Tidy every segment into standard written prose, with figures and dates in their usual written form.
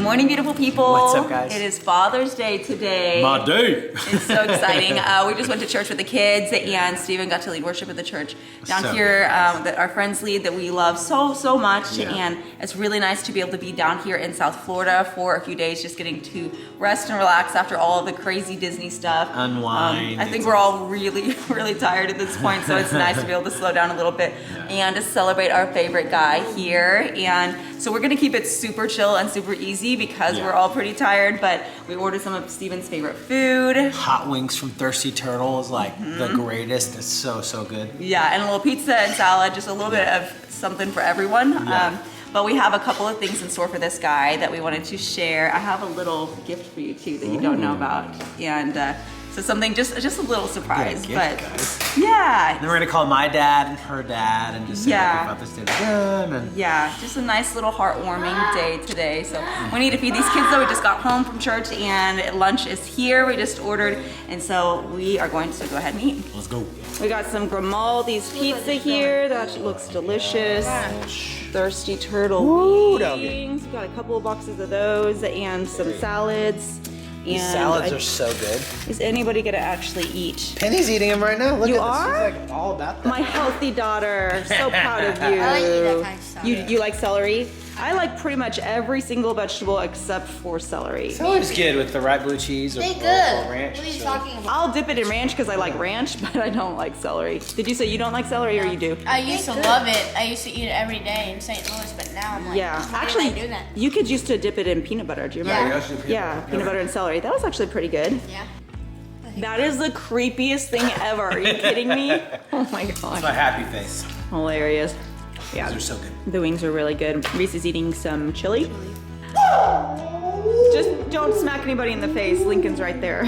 morning, beautiful people. What's up, guys? It is Father's Day today. My day. It's so exciting. We just went to church with the kids, and Steven got to lead worship at the church down So here that our friends lead that we love so much. Yeah. And it's really nice to be able to be down here in South Florida for a few days, just getting to rest and relax after all of the crazy Disney stuff. Unwind. I think we're all really tired at this point, so it's nice to be able to slow down a little bit and to celebrate our favorite guy here. And so we're gonna keep it super chill and super easy because we're all pretty tired, but we ordered some of Steven's favorite food. Hot wings from Thirsty Turtle is like the greatest. It's so good. Yeah, and a little pizza and salad, just a little bit of something for everyone. Yeah. But we have a couple of things in store for this guy that we wanted to share. I have a little gift for you too that you don't know about. And so something, just a little surprise. Gift, but guys. yeah. And then we're gonna call my dad and her dad and just say happy Father's Day to them. And Yeah, just a nice little heartwarming day today. So we need to feed these kids though. We just got home from church and lunch is here. We just ordered. And so we are going to go ahead and eat. let's go. We got some Grimaldi's pizza here. That looks delicious. Thirsty Turtle wings. We got a couple of boxes of those and some salads. These And salads are so good. is anybody gonna actually eat? Penny's eating them right now. Look You at are? this. She's like all about that. My healthy daughter. So proud of you. I like to eat that kind of stuff. You like celery? I like pretty much every single vegetable except for celery. Celery's good with the right blue cheese or, They or good. ranch. What are you so- talking about? I'll dip it in ranch because I like ranch, but I don't like celery. Did you say you don't like celery or you do? I used to love it. I used to eat it every day in St. Louis, but now I'm like, Yeah, why actually, did I do that? you could used to dip it in peanut butter. Do you remember? Yeah. I used to do peanut Yeah, butter. peanut butter and celery. That was actually pretty good. Yeah. That is the creepiest thing ever. Are you kidding me? Oh my It's my gosh. happy face. Hilarious. Yeah, These are so good. the wings are really good. Reese is eating some chili. Just don't smack anybody in the face. Lincoln's right there.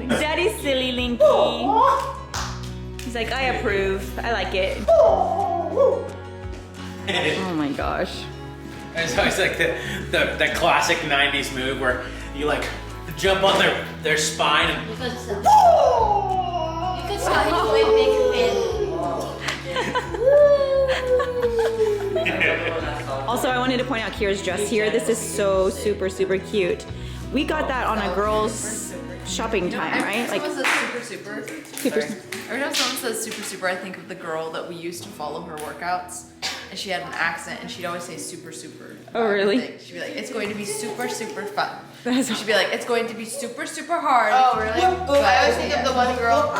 Daddy's silly, Linky. He's like, I approve. I like it. Oh my gosh. It's always like the classic 90s move where you like jump on their spine and You could start his way Also, I wanted to point out Kira's dress here. This is so super cute. We got that on a girl's shopping time, right? Like Like super. super. Every time someone says super, I think of the girl that we used to follow her workouts, and she had an accent, and she'd always say super. Oh, really? She'd be like, it's going to be super fun. That's She'd be like, it's going to be super hard. Oh, really? But I always think of the one girl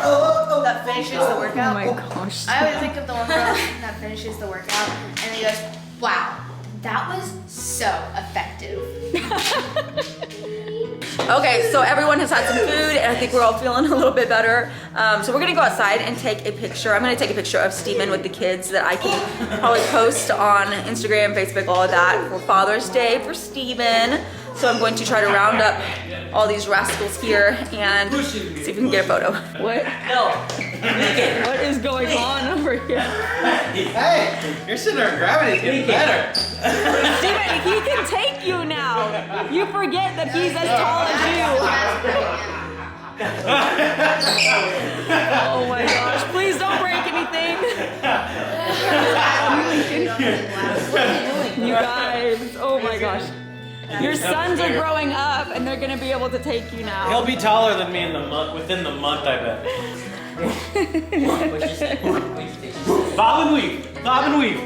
that finishes the Oh workout. my gosh. I always think of the one girl that finishes the workout and he goes, wow, that was so effective. Okay, so everyone has had some food, and I think we're all feeling a little bit better. So we're gonna go outside and take a picture. I'm gonna take a picture of Steven with the kids that I can probably post on Instagram, Facebook, all of that for Father's Day for Steven. So I'm going to try to round up all these rascals here and see if we can get a photo. What? No. What is going on over here? Hey, your center of gravity is getting better. Steven, he can take you now. You forget that he's as tall as you. Oh my gosh, please don't break anything. You guys, oh my gosh. Your sons are growing up and they're gonna be able to take you now. he'll be taller than me within the month, I bet. Bob and weave.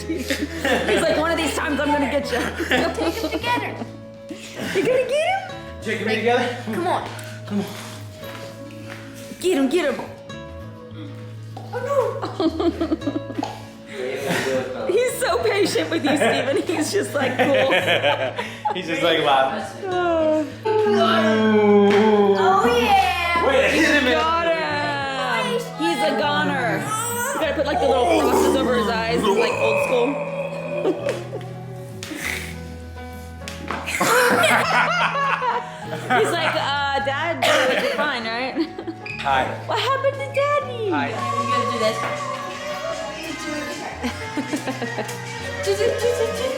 He's like, one of these times I'm gonna get you. Take them together. You're gonna get him? Taking me together? Come on. Get him, get him. He's so patient with you, Steven. He's just like, cool. He's just like, wow. Oh yeah. Wait, hit him in. Got him. He's a goner. You gotta put like the little crosses over his eyes, like old school. He's like, Dad, it's fine, right? Hi. What happened to Daddy? Hi. You gotta do this.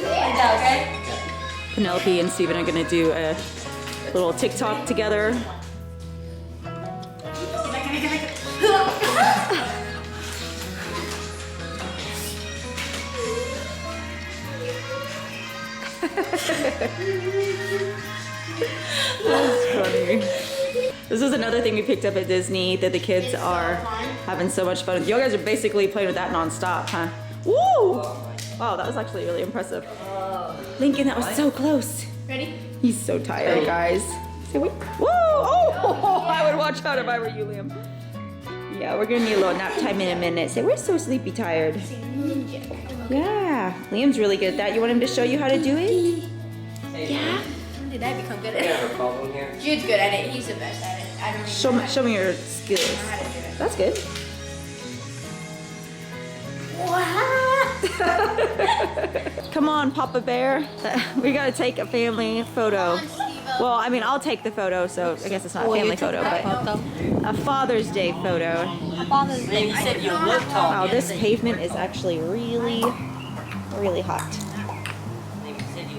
Like that, okay? Penelope and Steven are gonna do a little TikTok together. That's funny. This is another thing we picked up at Disney that the kids are having so much fun with. You guys are basically playing with that nonstop, huh? Woo! Wow, that was actually really impressive. Lincoln, that was so close. Ready? He's so tired, guys. Say wait. Whoa! Oh! I would watch out if I were you, Liam. Yeah, we're gonna need a little nap time in a minute. Say we're so sleepy tired. Yeah, Liam's really good at that. You want him to show you how to do it? Yeah. When did I become good at Yeah, it? her phone here. Jude's good at it. He's the best at it. I don't even Show me your skills. know how to do it. That's good. Come on, Papa Bear. We gotta take a family photo. Well, I mean, I'll take the photo, so I guess it's not a family photo, but a Father's Day photo. Father's Day. You said you look tall. Wow, this pavement is actually really, really hot.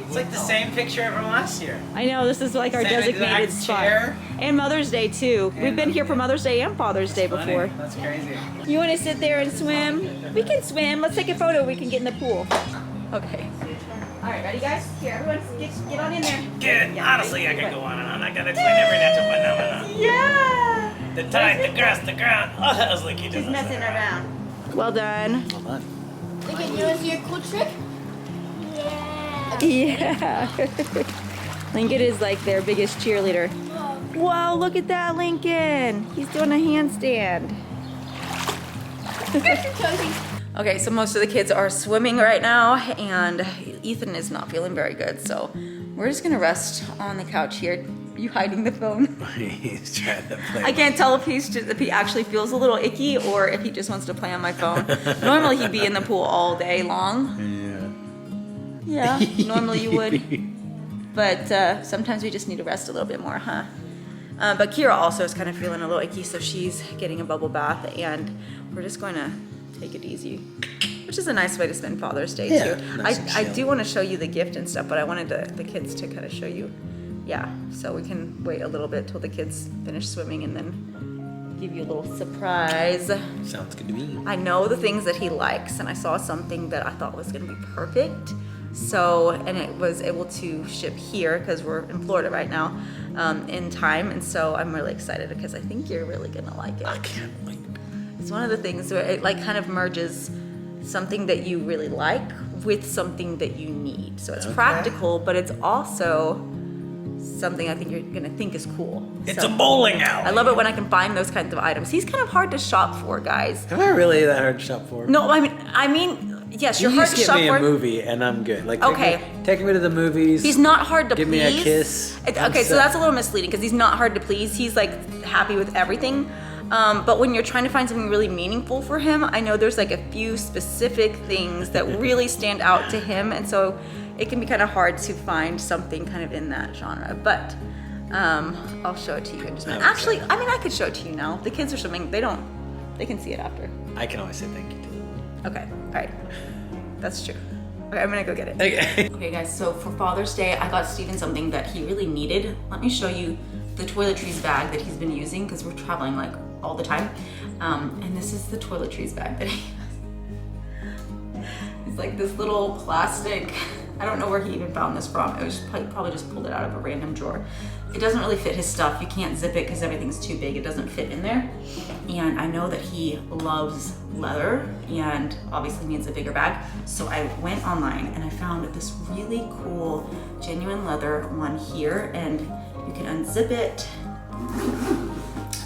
It's like the same picture from last year. I know, this is like our Same designated exact spot. chair. And Mother's Day too. We've been here for Mother's Day and Father's Day Funny. before. That's crazy. You want to sit there and swim? We can swim. Let's take a photo. We can get in the pool. Okay. All right, ready, guys? Here, everyone, get on in there. Good. Honestly, I could go on and on. I gotta explain every natural phenomenon. Yeah. The tide, the grass, the ground. Oh, that was like you just Messing around. Well done. Well done. Look at you. See your cool trick? Yeah. Lincoln is like their biggest cheerleader. Wow, look at that, Lincoln. He's doing a handstand. Okay, so most of the kids are swimming right now, and Ethan is not feeling very good, so we're just gonna rest on the couch here. Are you hiding the phone? He's trying to play. I can't tell if if he actually feels a little icky or if he just wants to play on my phone. Normally he'd be in the pool all day long. Yeah. Yeah, normally you would. But sometimes we just need to rest a little bit more, huh? But Kira also is kind of feeling a little icky, so she's getting a bubble bath, and we're just going to take it easy, which is a nice way to spend Father's Day Yeah, too. nice and I chill. do want to show you the gift and stuff, but I wanted the kids to kind of show you. Yeah, so we can wait a little bit till the kids finish swimming and then give you a little surprise. Sounds good to me. I know the things that he likes, and I saw something that I thought was gonna be perfect. So, and it was able to ship here because we're in Florida right now, in time. And so I'm really excited because I think you're really gonna like it. I can't wait. It's one of the things where it like kind of merges something that you really like with something that you need. So it's Okay. practical, but it's also something I think you're gonna think is cool. It's So a bowling alley. I love it when I can find those kinds of items. He's kind of hard to shop for, guys. Am I really that hard to shop for? No, I mean, yes, you're You hard just to get shop me for. a movie and I'm good. Like, Okay. take me to the movies. He's not hard to Give please. me a kiss. I'm Okay, so set. that's a little misleading because he's not hard to please. He's like happy with everything. But when you're trying to find something really meaningful for him, I know there's like a few specific things that really stand out to him, and so it can be kind of hard to find something kind of in that genre. But I'll show it to you in just a minute. Okay. Actually, I mean, I could show it to you now. The kids are swimming. They can see it after. I can always say thank you to them. Okay, all right. That's true. Okay, I'm gonna go get it. Okay. Okay guys, so for Father's Day, I got Steven something that he really needed. Let me show you the toiletries bag that he's been using because we're traveling like all the time. And this is the toiletries bag that he has. It's like this little plastic, I don't know where he even found this from. It was probably just pulled it out of a random drawer. It doesn't really fit his stuff. You can't zip it because everything's too big. It doesn't fit in there. And I know that he loves leather and obviously needs a bigger bag. So I went online and I found this really cool genuine leather one here, and you can unzip it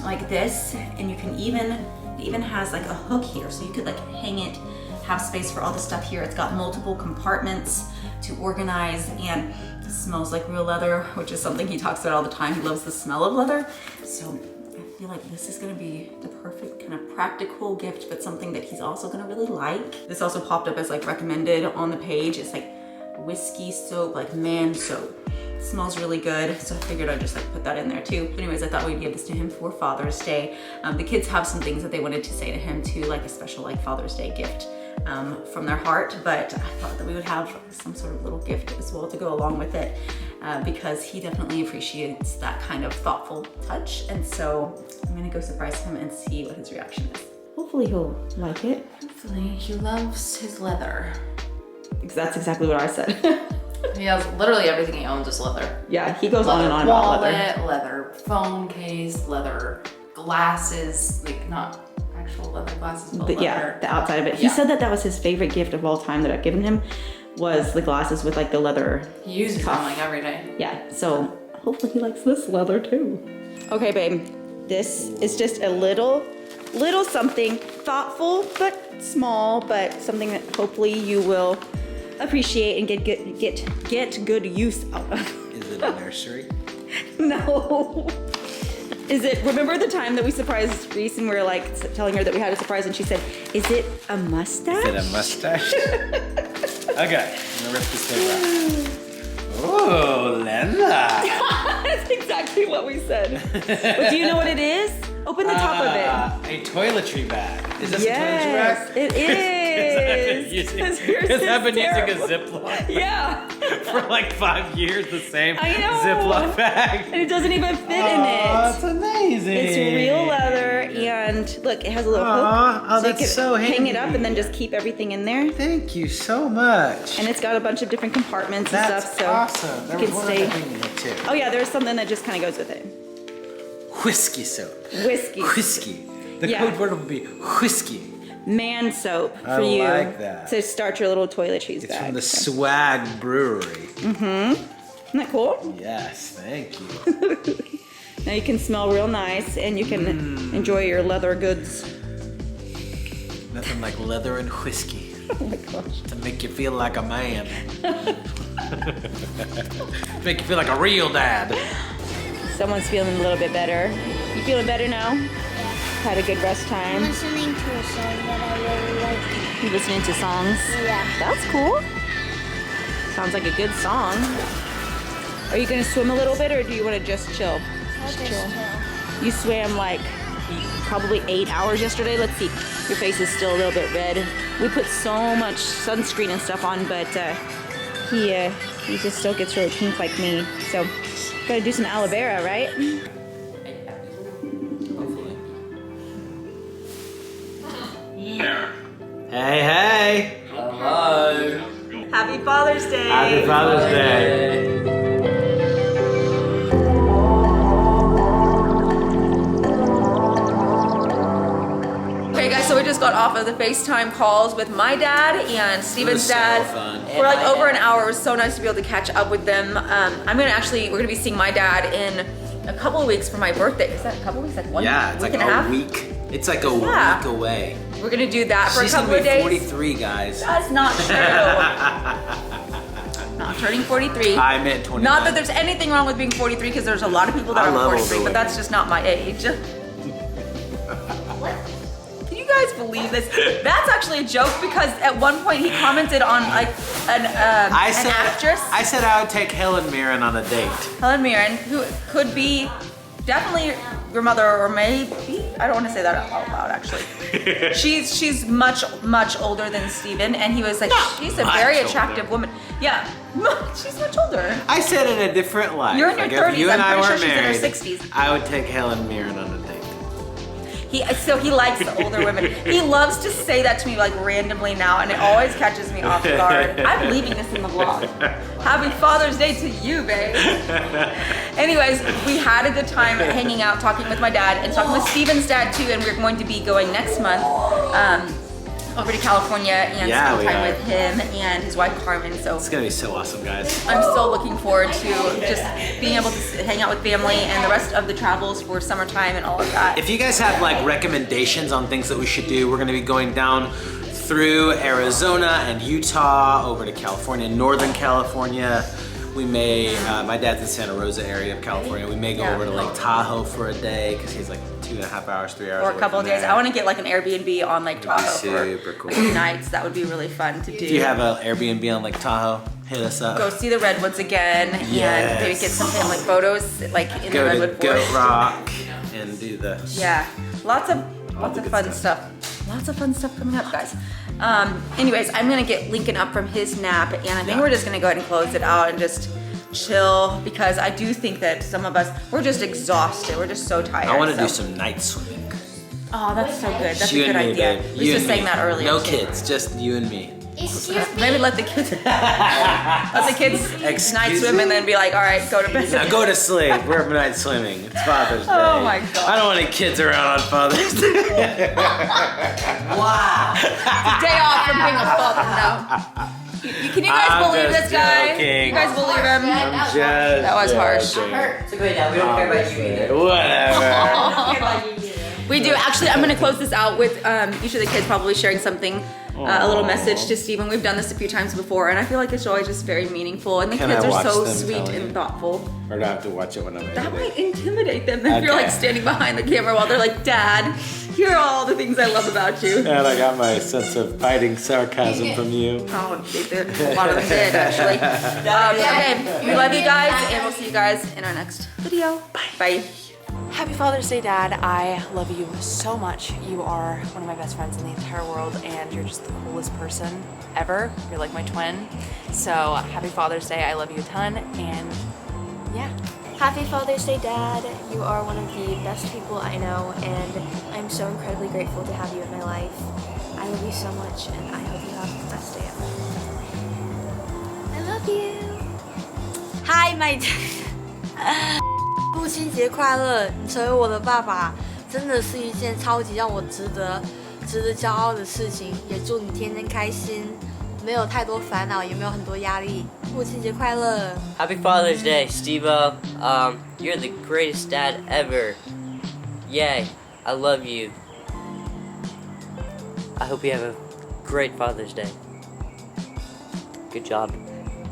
like this, and you can it even has like a hook here, so you could like hang it, have space for all the stuff here. It's got multiple compartments to organize, and it smells like real leather, which is something he talks about all the time. He loves the smell of leather. So I feel like this is gonna be the perfect kind of practical gift, but something that he's also gonna really like. This also popped up as like recommended on the page. It's like whiskey soap, like man soap. It smells really good, so I figured I'd just like put that in there too. But anyways, I thought we'd give this to him for Father's Day. The kids have some things that they wanted to say to him too, like a special like Father's Day gift from their heart, but I thought that we would have some sort of little gift as well to go along with it, because he definitely appreciates that kind of thoughtful touch. And so I'm gonna go surprise him and see what his reaction is. Hopefully he'll like it. Hopefully he loves his leather. That's exactly what I said. He has literally everything he owns is leather. Yeah, he goes on and on about leather. Leather phone case, leather glasses, like not actual leather glasses, but leather. Yeah, the outside of it. He Yeah. said that was his favorite gift of all time that I've given him, was the glasses with like the leather. He uses them like every day. Yeah, so hopefully he likes this leather too. Okay, babe, this is just a little something thoughtful but small, but something that hopefully you will appreciate and get good use out of. Is it a nursery? No. Is it, remember the time that we surprised Reese and we were like telling her that we had a surprise and she said, is it a mustache? Is it a mustache? Okay, I'm gonna rip this paper out. Oh, Lena. That's exactly what we said. But do you know what it is? Open the top of it. A toiletry bag. Is this Yes, a toiletry bag? it is. Because I've been using a terrible. Ziploc Yeah. for like 5 years, the same I know. Ziploc bag. And it doesn't even fit in Oh, it. that's amazing. It's real leather, and look, it has a little Aw, hook. oh, so you that's can so hang it up handy. and then just keep everything in there. Thank you so much. And it's got a bunch of different compartments and That's stuff, so awesome. There you was can one stay. other thing in it too. Oh yeah, there's something that just kind of goes with it. Whiskey soap. Whiskey. Whiskey. The Yeah. code word will be whiskey. Man soap for I you like that. to start your little toiletries It's bag. from the So- Swag Brewery. Isn't that cool? Yes, thank you. Now you can smell real nice and you can enjoy your leather goods. Nothing like leather and whiskey Oh my gosh. to make you feel like a man. Make you feel like a real dad. Someone's feeling a little bit better. You feeling better now? Had a good rest time. Listening to a song that I really like. You listening to songs? Yeah. That's cool. Sounds like a good song. Are you gonna swim a little bit or do you wanna just chill? I'll just chill. chill. You swam like probably 8 hours yesterday. Let's see. Your face is still a little bit red. We put so much sunscreen and stuff on, but he just still gets really pink like me. So gotta do some aloe vera, right? Hey, hey. Hello. Happy Father's Day. Happy Father's Day. Okay guys, so we just got off of the FaceTime calls with my dad and Steven's so dad. fun. For like over an hour. It was so nice to be able to catch up with them. we're gonna be seeing my dad in a couple of weeks for my birthday. Is that a couple of weeks? Like one Yeah, it's week like and a half? a week. It's like a Yeah. week away. We're gonna do that for She's a couple gonna of be days. 43, guys. That's not true. Not turning 43. I meant 29. Not that there's anything wrong with being 43 because there's a lot of people that I are love 43, older but that's just not my age. Can you guys believe this? That's actually a joke because at one point he commented on like an actress, I said I would take Helen Mirren on a date. Helen Mirren, who could be definitely your mother or maybe, I don't want to say that out loud actually. she's much older than Steven and he was like, she's a much very older. attractive woman. Yeah, she's much older. I said it in a different light. You're in your Like, if 30s, you and I'm I pretty were sure she's in her married, 60s. I would take Helen Mirren on a date. So he likes the older women. He loves to say that to me like randomly now and it always catches me off guard. I'm leaving this in the vlog. Happy Father's Day to you, babe. Anyways, we had a good time hanging out, talking with my dad and talking with Steven's dad too, and we're going to be going next month over to California and Yeah, spend we time are. with him and his wife Carmen. So It's gonna be so awesome, guys. I'm so looking forward to just being able to hang out with family and the rest of the travels for summertime and all of that. If you guys have like recommendations on things that we should do, we're gonna be going down through Arizona and Utah over to California, Northern California. We may, my dad's in Santa Rosa area of California. We may go Yeah. over to Lake Tahoe for a day because he's like 2.5 hours, 3 hours Or a away couple of from days. there. I want to get like an Airbnb on Lake Tahoe Super for cool. a few nights. That would be really fun to do. Do you have an Airbnb on Lake Tahoe? Hit us up. Go see the redwoods again and maybe get some family photos like in the Go to redwood Goat forest. Rock and do the. Yeah, lots of good fun stuff. Lots of fun stuff coming up, guys. Anyways, I'm gonna get Lincoln up from his nap, and I think Yeah. we're just gonna go ahead and close it out and just chill because I do think that some of us we're just exhausted. We're just so tired. I want to so- do some night swimming. Oh, that's so good. That's you a good and me, idea. babe. We You was just and saying me. that earlier. No too. kids, just you and me. Excuse me. Maybe let the kids Excuse night swim me? and then be like, all right, go to bed. Now go to sleep. We're night swimming. It's Father's Day. Oh my God. I don't want any kids around on Father's Day. Wow. Day off from being a father. No. Can you guys I'm believe just this guy? joking. You guys believe him? That was harsh. It's a great day. We don't care about you either. Whatever. We do. Actually, I'm going to close this out with each of the kids probably sharing something, a little message to Steven. We've done this a few times before, and I feel like it's always just very meaningful. And the Can kids I are watch so them sweet tell you? and thoughtful. Or do I have to watch it when I'm That editing? might intimidate them if you're Okay. like standing behind the camera while they're like, Dad, here are all the things I love about you. And I got my sense of biting sarcasm from you. Oh, they did. A lot of them did, actually. Okay, we love you guys, and we'll see you guys in our next video. Bye. Happy Father's Day, Dad. I love you so much. You are one of my best friends in the entire world, and you're just the coolest person ever. You're like my twin. So happy Father's Day. I love you a ton, and yeah. Happy Father's Day, Dad. You are one of the best people I know, and I'm so incredibly grateful to have you in my life. I love you so much, and I hope you have the best day ever. I love you. Hi, my 父亲节快乐！你成为我的爸爸，真的是一件超级让我值得骄傲的事情。也祝你天天开心，没有太多烦恼，也没有很多压力。父亲节快乐 Happy Father's Day, Steve-O. You're the greatest dad ever. Yay, I love you. I hope you have a great Father's Day. Good job.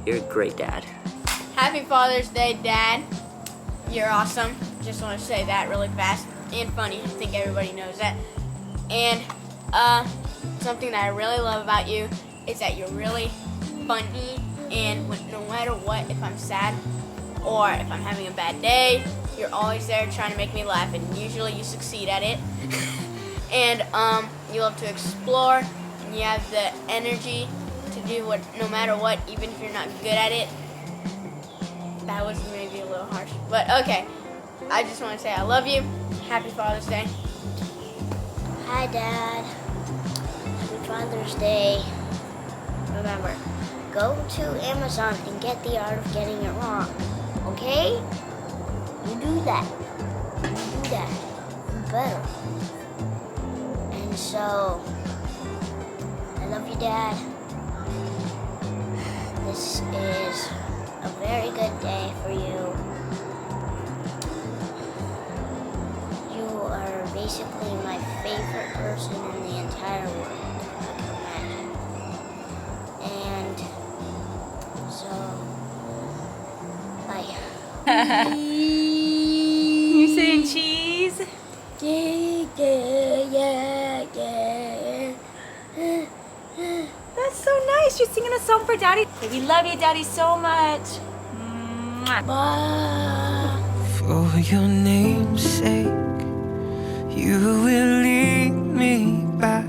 You're a great dad. Happy Father's Day, Dad. You're awesome. Just want to say that really fast and funny. I think everybody knows that. And something that I really love about you is that you're really funny, and no matter what, if I'm sad or if I'm having a bad day, you're always there trying to make me laugh, and usually you succeed at it. And you love to explore, and you have the energy to do what, no matter what, even if you're not good at it. That was maybe a little harsh, but okay. I just want to say I love you. Happy Father's Day. Hi, Dad. Happy Father's Day. Remember, go to Amazon and get The Art of Getting It Wrong. Okay? You do that. You do that. You better. And so, I love you, Dad. This is a very good day for you. You are basically my favorite person in the entire world, I can imagine. And so, bye. You saying cheese? That's so nice. You're singing a song for Daddy. We love you, Daddy, so much. Mwah. For your name's sake, you will lead me back